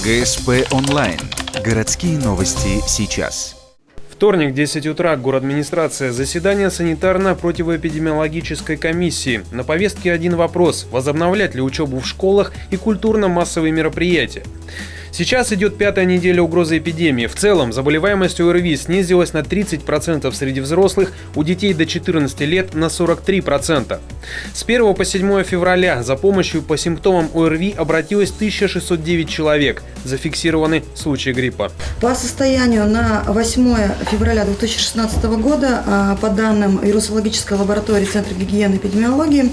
ГСП онлайн. Городские новости сейчас. Вторник, 10 утра, городадминистрация. Заседание санитарно-противоэпидемиологической комиссии. На повестке один вопрос – возобновлять ли учебу в школах и культурно-массовые мероприятия. Сейчас идет 5-я неделя угрозы эпидемии. В целом, заболеваемость ОРВИ снизилась на 30% среди взрослых, у детей до 14 лет на 43%. С 1 по 7 февраля за помощью по симптомам ОРВИ обратилось 1609 человек. Зафиксированы случаи гриппа. По состоянию на 8 февраля 2016 года, по данным вирусологической лаборатории Центра гигиены и эпидемиологии,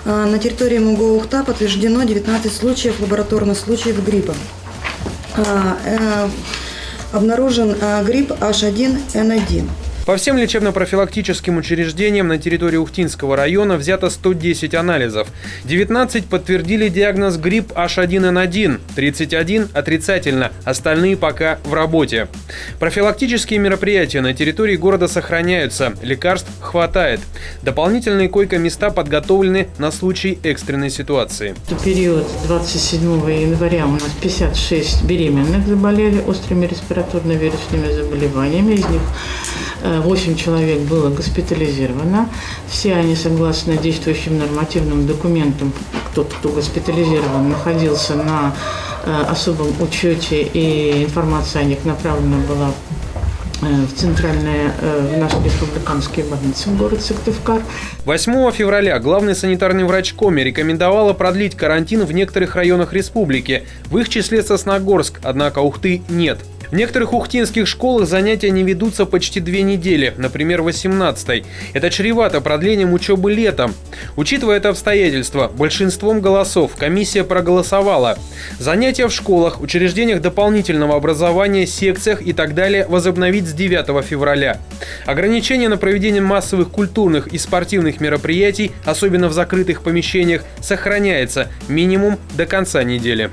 на территории МГУ Ухта подтверждено 19 случаев лабораторных случаев гриппа. Обнаружен грипп H1N1. По всем лечебно-профилактическим учреждениям на территории Ухтинского района взято 110 анализов. 19 подтвердили диагноз грипп H1N1, 31 отрицательно, остальные пока в работе. Профилактические мероприятия на территории города сохраняются, лекарств хватает. Дополнительные койко-места подготовлены на случай экстренной ситуации. В период 27 января у нас 56 беременных заболели острыми респираторно-вирусными заболеваниями, из них 8 человек было госпитализировано. Все они, согласно действующим нормативным документам, кто госпитализирован, находился на особом учете, и информация о них направлена была в наши республиканские больницы в город Сыктывкар. 8 февраля главный санитарный врач Коми рекомендовала продлить карантин в некоторых районах республики, в их числе Сосногорск, однако Ухты нет. В некоторых ухтинских школах занятия не ведутся почти 2 недели, например, 18-й. Это чревато продлением учебы летом. Учитывая это обстоятельство, большинством голосов комиссия проголосовала. Занятия в школах, учреждениях дополнительного образования, секциях и так далее возобновить с 9 февраля. Ограничения на проведение массовых культурных и спортивных мероприятий, особенно в закрытых помещениях, сохраняется минимум до конца недели.